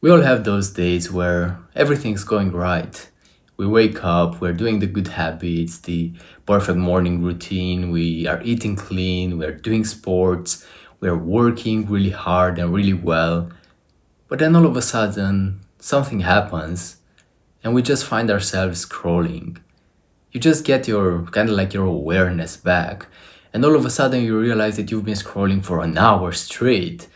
We all have those days where everything's going right. We wake up, we're doing the good habits, the perfect morning routine, we are eating clean, we're doing sports, we're working really hard and really well. But then all of a sudden, something happens and we just find ourselves scrolling. You just get your kind of like your awareness back, and all of a sudden you realize that you've been scrolling for an hour straight.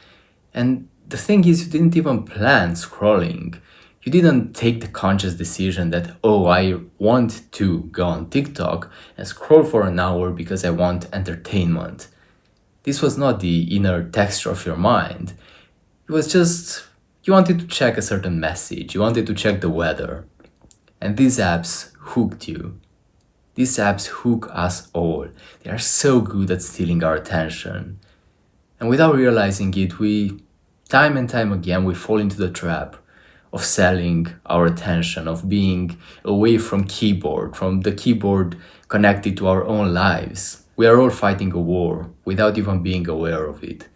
And the thing is, you didn't even plan scrolling. You didn't take the conscious decision that, oh, I want to go on TikTok and scroll for an hour because I want entertainment. This was not the inner texture of your mind. It was just, you wanted to check a certain message, you wanted to check the weather. And these apps hooked you. These apps hook us all. They are so good at stealing our attention. And without realizing it, time and time again, we fall into the trap of selling our attention, of being away from the keyboard connected to our own lives. We are all fighting a war without even being aware of it.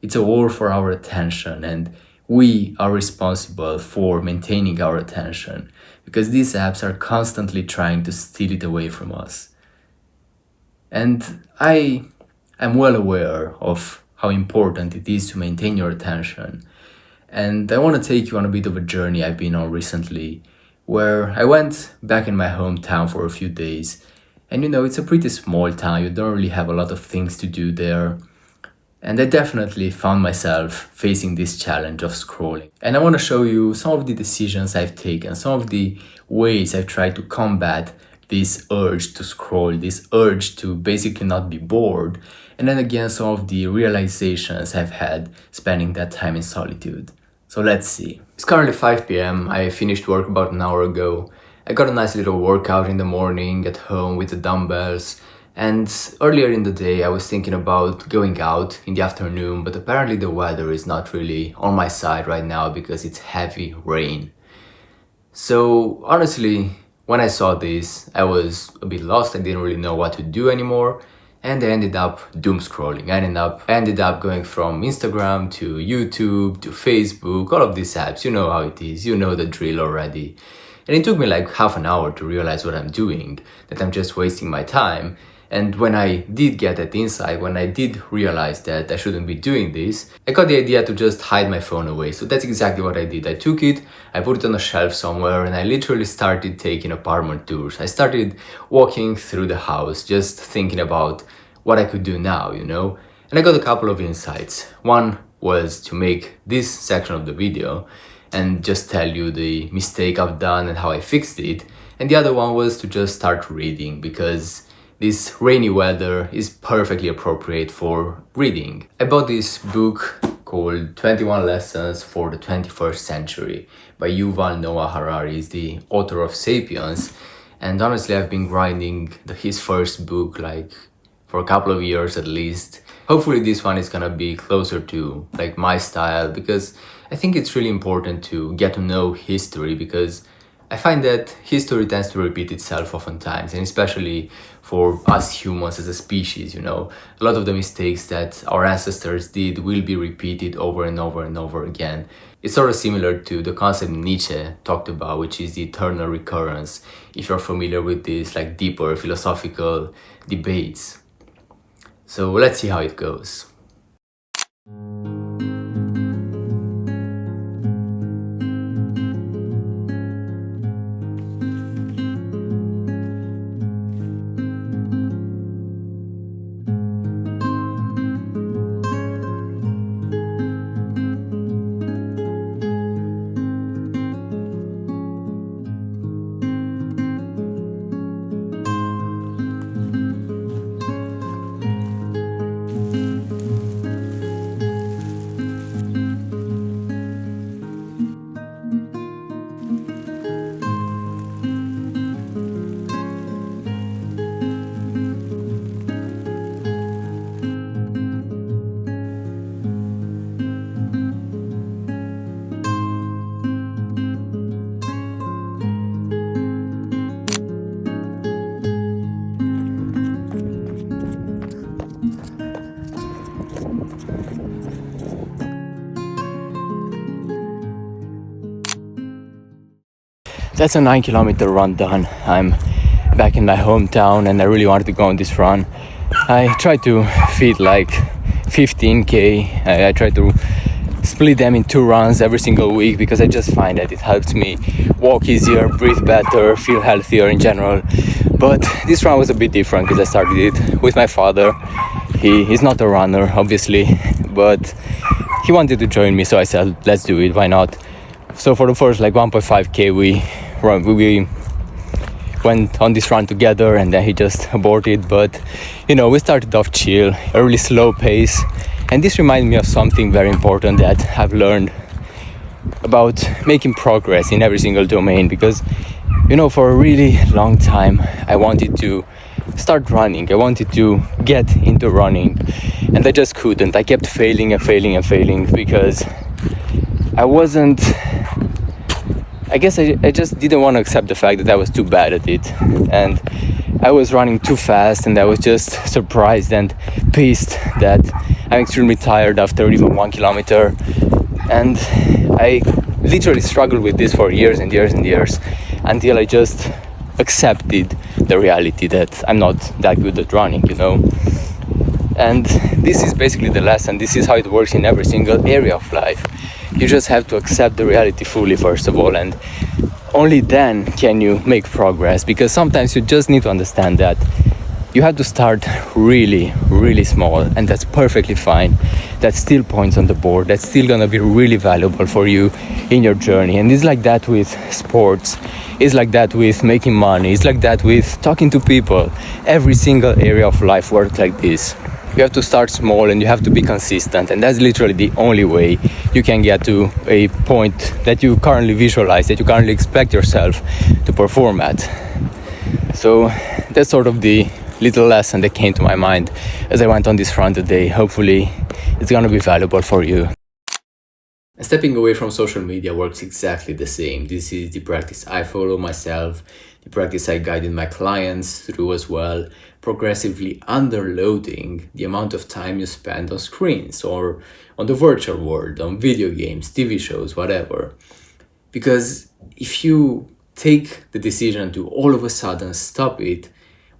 It's a war for our attention, and we are responsible for maintaining our attention because these apps are constantly trying to steal it away from us. And I am well aware of how important it is to maintain your attention. And I want to take you on a bit of a journey I've been on recently, where I went back in my hometown for a few days. And it's a pretty small town, you don't really have a lot of things to do there. And I definitely found myself facing this challenge of scrolling. And I want to show you some of the decisions I've taken, some of the ways I've tried to combat this urge to scroll, this urge to basically not be bored, and then again, some of the realizations I've had spending that time in solitude. So let's see. It's currently 5 p.m. I finished work about an hour ago. I got a nice little workout in the morning at home with the dumbbells. And earlier in the day, I was thinking about going out in the afternoon, but apparently the weather is not really on my side right now because it's heavy rain. So honestly, when I saw this, I was a bit lost. I didn't really know what to do anymore. And I ended up doom scrolling. I ended up going from Instagram to YouTube to Facebook, all of these apps. You know how it is. You know the drill already. And it took me like half an hour to realize what I'm doing, that I'm just wasting my time. And when I did get that insight, when I did realize that I shouldn't be doing this, I got the idea to just hide my phone away. So that's exactly what I did. I took it, I put it on a shelf somewhere, and I literally started taking apartment tours. I started walking through the house, just thinking about what I could do now, And I got a couple of insights. One was to make this section of the video and just tell you the mistake I've done and how I fixed it. And the other one was to just start reading because this rainy weather is perfectly appropriate for reading. I bought this book called 21 Lessons for the 21st Century by Yuval Noah Harari. He's the author of Sapiens. And honestly, I've been grinding his first book for a couple of years at least. Hopefully this one is gonna be closer to my style because I think it's really important to get to know history because I find that history tends to repeat itself oftentimes, and especially for us humans as a species, a lot of the mistakes that our ancestors did will be repeated over and over and over again. It's sort of similar to the concept Nietzsche talked about, which is the eternal recurrence, if you're familiar with these deeper philosophical debates. So let's see how it goes. that's a 9 kilometer run done. I'm back in my hometown and I really wanted to go on this run. I try to fit like 15k. I try to split them in 2 runs every single week because I just find that it helps me walk easier, breathe better, feel healthier in general. But this run was a bit different because I started it with my father. He's not a runner, obviously, but he wanted to join me, so I said, let's do it, why not? So for the first like 1.5k we went on this run together, and then he just aborted. But we started off chill, a really slow pace, and this reminded me of something very important that I've learned about making progress in every single domain. Because for a really long time I wanted to start running, I wanted to get into running, and I just couldn't. I kept failing and failing and failing because I guess I just didn't want to accept the fact that I was too bad at it, and I was running too fast, and I was just surprised and pissed that I'm extremely tired after even 1 kilometer. And I literally struggled with this for years and years and years until I just accepted the reality that I'm not that good at running, And this is basically the lesson. This is how it works in every single area of life. You just have to accept the reality fully, first of all, and only then can you make progress. Because sometimes you just need to understand that you have to start really, really small, and that's perfectly fine. That's still points on the board. That's still gonna be really valuable for you in your journey. And it's like that with sports. It's like that with making money. It's like that with talking to people. Every single area of life works like this. You have to start small and you have to be consistent, and that's literally the only way you can get to a point that you currently visualize, that you currently expect yourself to perform at. So that's sort of the little lesson that came to my mind as I went on this run today. Hopefully it's gonna be valuable for you. And stepping away from social media works exactly the same. This is the practice I follow myself, the practice I guided my clients through as well, progressively underloading the amount of time you spend on screens or on the virtual world, on video games, TV shows, whatever. Because if you take the decision to all of a sudden stop it,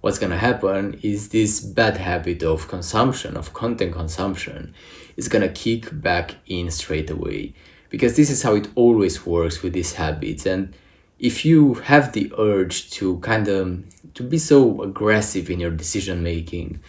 what's gonna happen is this bad habit of consumption, of content consumption, is gonna kick back in straight away. Because this is how it always works with these habits. And if you have the urge to to be so aggressive in your decision making,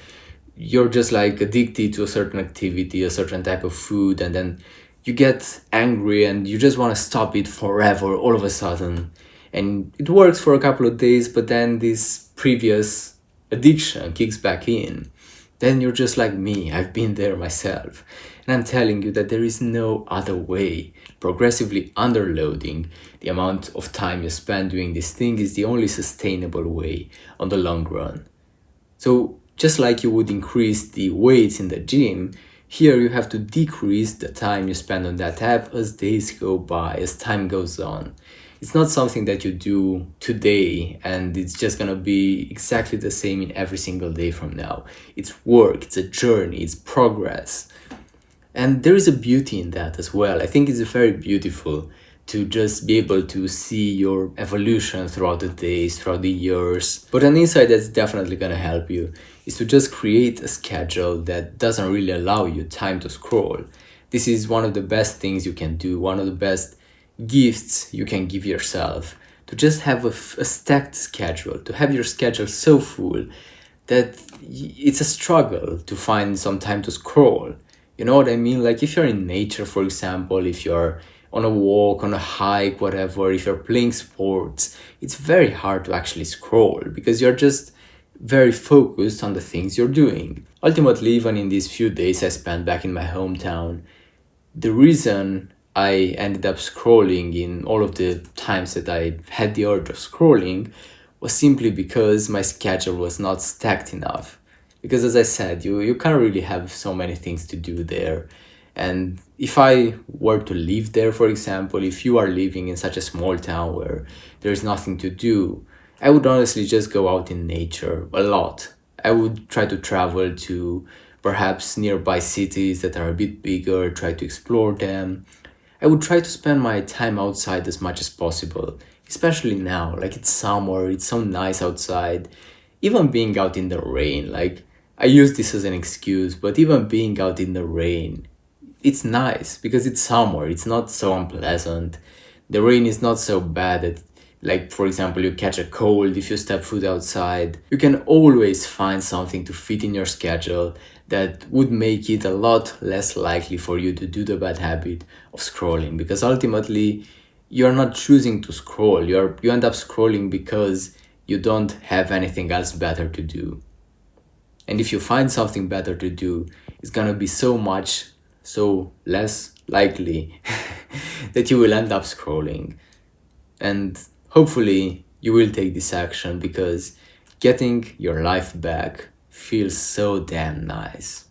you're just like addicted to a certain activity, a certain type of food, and then you get angry and you just want to stop it forever all of a sudden. And it works for a couple of days, but then this previous addiction kicks back in. Then you're just like me, I've been there myself. And I'm telling you that there is no other way. Progressively underloading the amount of time you spend doing this thing is the only sustainable way on the long run. So just like you would increase the weights in the gym, here you have to decrease the time you spend on that app as days go by, as time goes on. It's not something that you do today and it's just gonna be exactly the same in every single day from now. It's work, it's a journey, it's progress. And there is a beauty in that as well. I think it's very beautiful to just be able to see your evolution throughout the days, throughout the years. But an insight that's definitely gonna help you is to just create a schedule that doesn't really allow you time to scroll. This is one of the best things you can do, one of the best gifts you can give yourself, to just have a stacked schedule, to have your schedule so full that it's a struggle to find some time to scroll. You know what I mean? Like if you're in nature, for example, if you're on a walk, on a hike, whatever, if you're playing sports, it's very hard to actually scroll because you're just very focused on the things you're doing. Ultimately, even in these few days I spent back in my hometown, the reason I ended up scrolling in all of the times that I had the urge of scrolling was simply because my schedule was not stacked enough. Because as I said, you can't really have so many things to do there. And if I were to live there, for example, if you are living in such a small town where there's nothing to do, I would honestly just go out in nature a lot. I would try to travel to perhaps nearby cities that are a bit bigger, try to explore them. I would try to spend my time outside as much as possible. especially now. Like, it's summer, it's so nice outside. Even being out in the rain, like, I use this as an excuse, but even being out in the rain, it's nice because it's summer. It's not so unpleasant. The rain is not so bad that, like, for example, you catch a cold if you step foot outside. You can always find something to fit in your schedule that would make it a lot less likely for you to do the bad habit of scrolling, because ultimately you're not choosing to scroll. You end up scrolling because you don't have anything else better to do. And if you find something better to do, it's gonna be so less likely that you will end up scrolling. And hopefully, you will take this action because getting your life back feels so damn nice.